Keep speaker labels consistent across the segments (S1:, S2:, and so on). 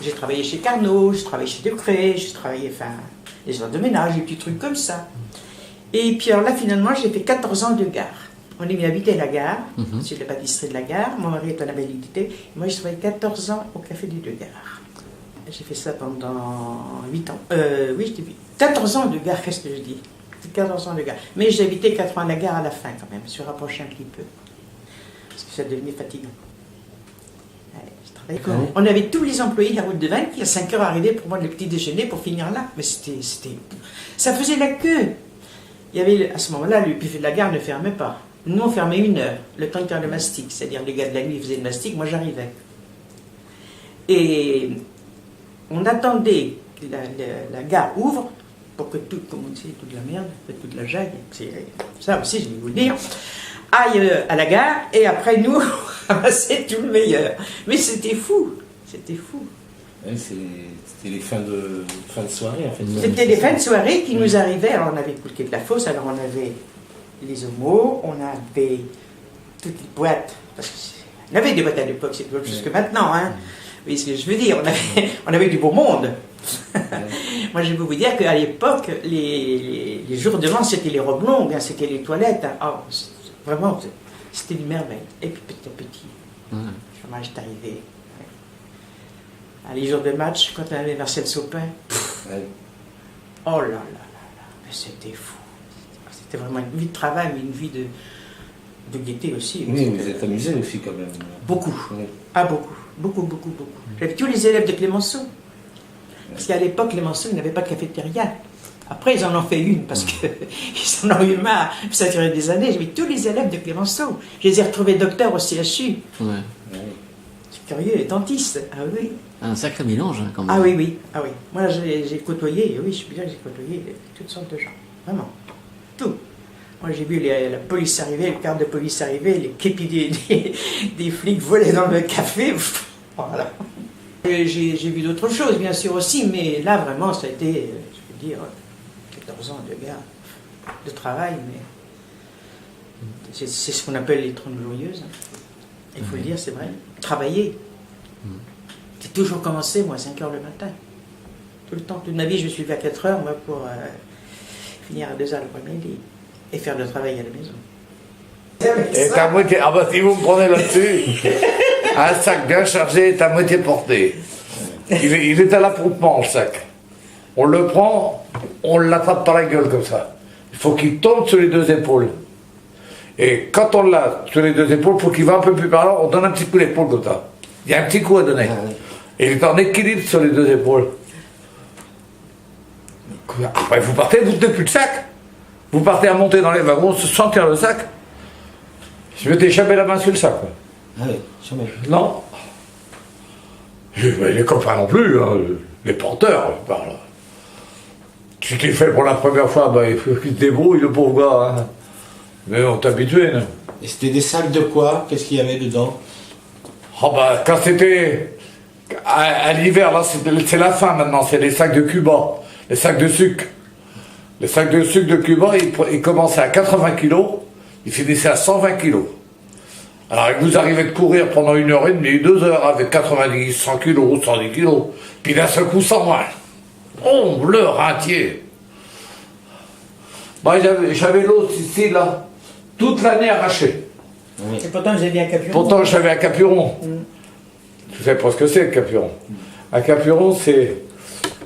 S1: J'ai travaillé chez Carnot, j'ai travaillé chez Decré, j'ai travaillé, les heures de ménage, des petits trucs comme ça. Et puis alors là, finalement, j'ai fait 14 ans de gare. On est venu habiter à la gare, sur la pâtisserie de la gare. Mon mari est en habilité. Moi, j'ai travaillé 14 ans au Café des Deux Gares. J'ai fait ça pendant 8 ans. Oui, je t'ai dit. 14 ans de gare, qu'est-ce que je dis? 14 ans de gare. Mais j'ai habité 4 ans à la gare à la fin, quand même. Je me suis rapproché un petit peu. Parce que ça devenait fatigant. On avait tous les employés de la route de Vannes qui, à 5 heures, arrivaient pour prendre le petit déjeuner pour finir là. Mais ça faisait la queue. Il y avait, à ce moment-là, le buffet de la gare ne fermait pas. Nous, on fermait 1 heure, le temps de faire le mastic. C'est-à-dire, les gars de la nuit faisaient le mastic, moi j'arrivais. Et on attendait que la gare ouvre pour que tout, comme on dit, toute la merde, toute la jaille, ça aussi, je vais vous le dire, aille à la gare, et après, nous, on ramassait tout le meilleur. Mais c'était fou, c'était fou.
S2: Ouais, c'était les fins de soirée, en fait.
S1: C'était les fins de soirée qui nous arrivaient. Alors, on avait le quai de la Fosse, alors on avait les homos, on avait toutes les boîtes, parce qu'on avait des boîtes à l'époque, c'est plus que maintenant, hein. Vous voyez ce que je veux dire, on avait du beau monde. Moi, je vais vous dire qu'à l'époque, les jours de l'an, c'était les robes longues, hein, c'était les toilettes. Hein. Oh, vraiment, c'était une merveille. Et puis petit à petit, le chômage est arrivé. Les jours de match, quand on avait Marcel Sopin, oh là là là là, mais c'était fou. C'était vraiment une vie de travail, mais une vie de gaieté aussi.
S2: Oui, vous êtes amusé aussi quand même.
S1: Beaucoup. Oui. Ah, beaucoup. Beaucoup. J'avais tous les élèves de Clémenceau. Parce qu'à l'époque, Clémenceau, ils n'avaient pas de cafétéria. Après, ils en ont fait une parce qu'ils en ont eu marre. Puis ça a duré des années. J'avais tous les élèves de Clémenceau. Je les ai retrouvés docteurs au CHU. Ouais. C'est curieux, les dentistes. Ah oui.
S3: Un sacré mélange, hein, quand même.
S1: Ah oui. Moi, j'ai côtoyé, oui, je peux dire que j'ai côtoyé toutes sortes de gens. Vraiment. Tout. Moi, j'ai vu la police arriver, les cartes de police arriver, les képis des flics voler dans le café. Voilà. J'ai vu d'autres choses, bien sûr, aussi, mais là, vraiment, ça a été, je veux dire, 14 ans de gars, de travail, mais c'est ce qu'on appelle les 30 glorieuses. Il faut le dire, c'est vrai. Travailler. J'ai toujours commencé, moi, à 5 heures le matin. Tout le temps, toute ma vie, je me suis levé à 4 heures, moi, pour finir à 2 heures l'après-midi et faire le travail à la maison.
S4: Et ta moitié, ah bah si vous me prenez là-dessus, un sac bien chargé est à moitié porté. Il est à l'approupement, le sac. On le prend, on l'attrape par la gueule comme ça. Il faut qu'il tombe sur les 2 épaules. Et quand on l'a sur les 2 épaules, il faut qu'il va un peu plus par là, on donne un petit coup d'épaule comme ça. Il y a un petit coup à donner. Et il est en équilibre sur les 2 épaules. Après, vous partez, vous tenez plus de sac. Vous partez à monter dans les wagons sans tenir le sac. Je mettais jamais la main sur le sac. Quoi.
S2: Ah oui, jamais.
S4: Non. Les copains non plus, hein, les porteurs, je parle. Tu t'es fait pour la première fois, bah, il faut qu'il se débrouille, le pauvre gars. Hein. Mais on t'est habitué. Non.
S2: Et c'était des sacs de quoi? Qu'est-ce qu'il y avait dedans?
S4: Oh bah, quand c'était à l'hiver, là, c'est la fin maintenant, c'est les sacs de Cuba, les sacs de sucre. Les sacs de sucre de Cuba, ils commençaient à 80 kilos, ils finissaient à 120 kilos. Alors, vous arrivez de courir pendant 1h30, 2 heures avec 90, 100 kilos, 110 kilos, puis d'un seul coup 120. Oh, le rentier. Moi, j'avais l'os ici, là, toute l'année arrachée.
S1: Oui. Et pourtant, j'avais un capuron.
S4: Pourtant, j'avais un capuron. Tu sais pas ce que c'est, le capuron. Un capuron, c'est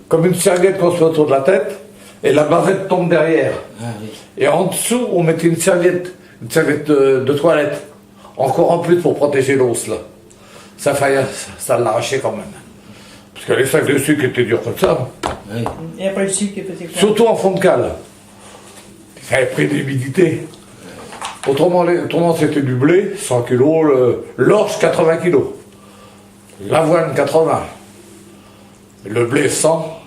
S4: comme une serviette qu'on se met autour de la tête, et la bavette tombe derrière. Ah, oui. Et en dessous, on mettait une serviette de toilette. Encore en plus pour protéger l'os, là. Ça l'arrachait quand même. Parce que les sacs de sucre étaient durs comme ça.
S1: Oui. Et après le sucre, peut-être quoi?
S4: Surtout en fond de cale. Ça avait pris de l'humidité. Autrement, c'était du blé, 100 kg, l'orge, 80 kg. L'avoine, 80. Le blé, 100.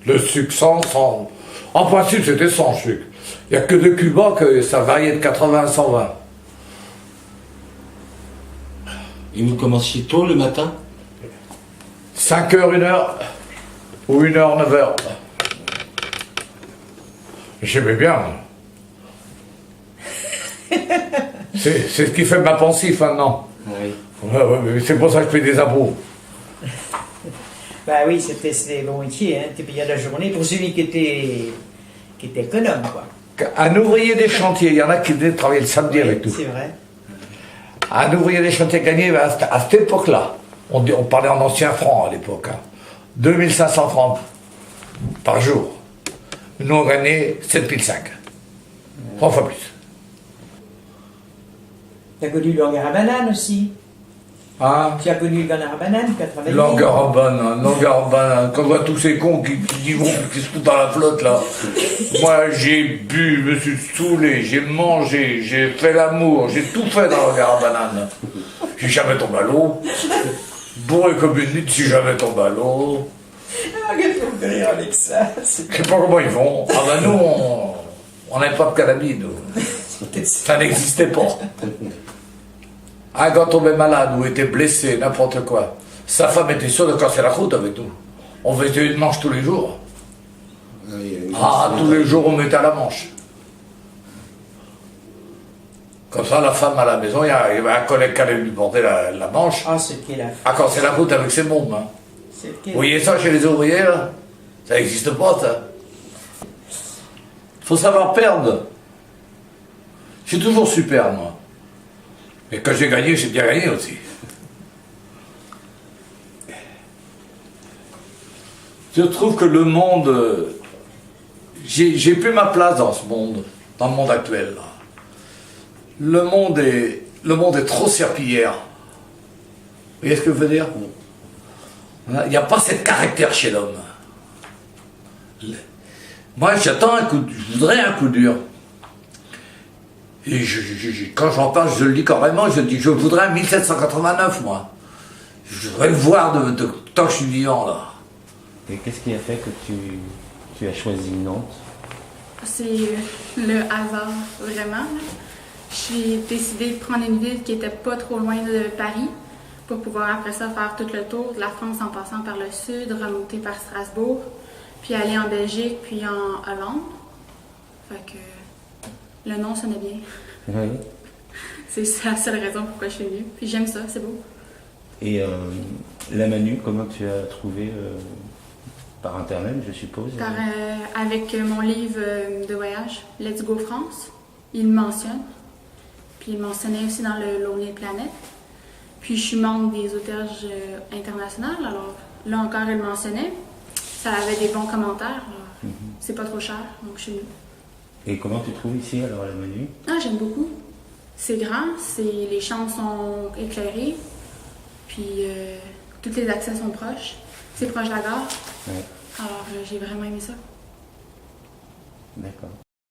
S4: Le sucre, 100. En principe, c'était 100 sucre. Il n'y a que de Cuba que ça variait de 80 à 120.
S2: Et vous commenciez tôt le matin?
S4: 5h, 1h, ou 1h, 9h. J'aimais bien. C'est ce qui fait ma pensif maintenant. Oui. Ouais, c'est pour ça que je fais des abos.
S1: Bah oui, c'était bon métier, hein. Tu payé à la journée pour celui qui était économe, quoi.
S4: Un ouvrier des chantiers, il y en a qui venaient travailler le samedi avec nous.
S1: C'est vrai.
S4: Un ouvrier des chantiers gagné à cette époque-là, on parlait en ancien francs à l'époque, hein, 2500 francs par jour. Nous on gagnait 7005. 3 fois plus.
S1: Tu as connu le hangar à bananes aussi.
S4: Hein?
S1: Tu as connu le hangar à bananes, tu as travaillé.
S4: L'hangar en banane, quand on voit tous ces cons qui vont, qui se foutent dans la flotte là. Moi j'ai bu, je me suis saoulé, j'ai mangé, j'ai fait l'amour, j'ai tout fait dans le hangar à banane. J'ai jamais tombé à l'eau. Bourré comme une nuit, j'ai jamais tombé à l'eau.
S1: Ah, qu'est-ce qu'on peut rire avec ça?
S4: Je sais pas comment ils font. Ah ben nous, on n'aime pas de cannabis, nous. Ça n'existait pas. Ah, quand on tombait malade ou était blessé, n'importe quoi, sa femme était sûre de casser la croûte avec nous. On faisait une manche tous les jours. Ah, tous les jours on mettait à la manche. Comme ça, la femme à la maison, il y avait un collègue qui allait lui porter la manche.
S1: Ah, ce qui est la
S4: À casser la croûte avec ses mômes. Hein.
S1: c'est
S4: Vous voyez ça chez les ouvriers, là? Ça n'existe pas, ça. Faut savoir perdre. J'ai toujours su perdre, moi. Et quand j'ai gagné, j'ai bien gagné aussi. Je trouve que le monde... J'ai plus ma place dans ce monde, dans le monde actuel. Là. Le monde est trop serpillière. Vous voyez ce que je veux dire? Il n'y a pas cette caractère chez l'homme. Moi, j'attends un coup, je voudrais un coup dur. Et quand j'en parle, je le dis carrément, je dis, je voudrais un 1789, moi. Je voudrais le voir de tant que je suis vivant, là.
S3: Et qu'est-ce qui a fait que tu as choisi Nantes?
S5: C'est le hasard, vraiment. J'ai décidé de prendre une ville qui était pas trop loin de Paris pour pouvoir après ça faire tout le tour de la France en passant par le sud, remonter par Strasbourg, puis aller en Belgique, puis en Hollande. Fait que le nom sonnait bien.
S3: Oui.
S5: C'est la seule raison pourquoi je suis venue. Puis j'aime ça, c'est beau.
S3: Et la Manu, comment tu as trouvé par internet, je suppose?
S5: Avec mon livre de voyage, Let's Go France, il le mentionne. Puis il mentionnait aussi dans le Lonely Planet. Puis je suis membre des auberges internationales, alors là encore il le mentionnait. Ça avait des bons commentaires. C'est pas trop cher, donc je suis venue.
S3: Et comment tu trouves ici alors la Manu?
S5: Ah, j'aime beaucoup. C'est grand, les chambres sont éclairées, puis tous les accès sont proches. C'est proche de la gare.
S3: Ouais.
S5: Alors j'ai vraiment aimé ça.
S3: D'accord.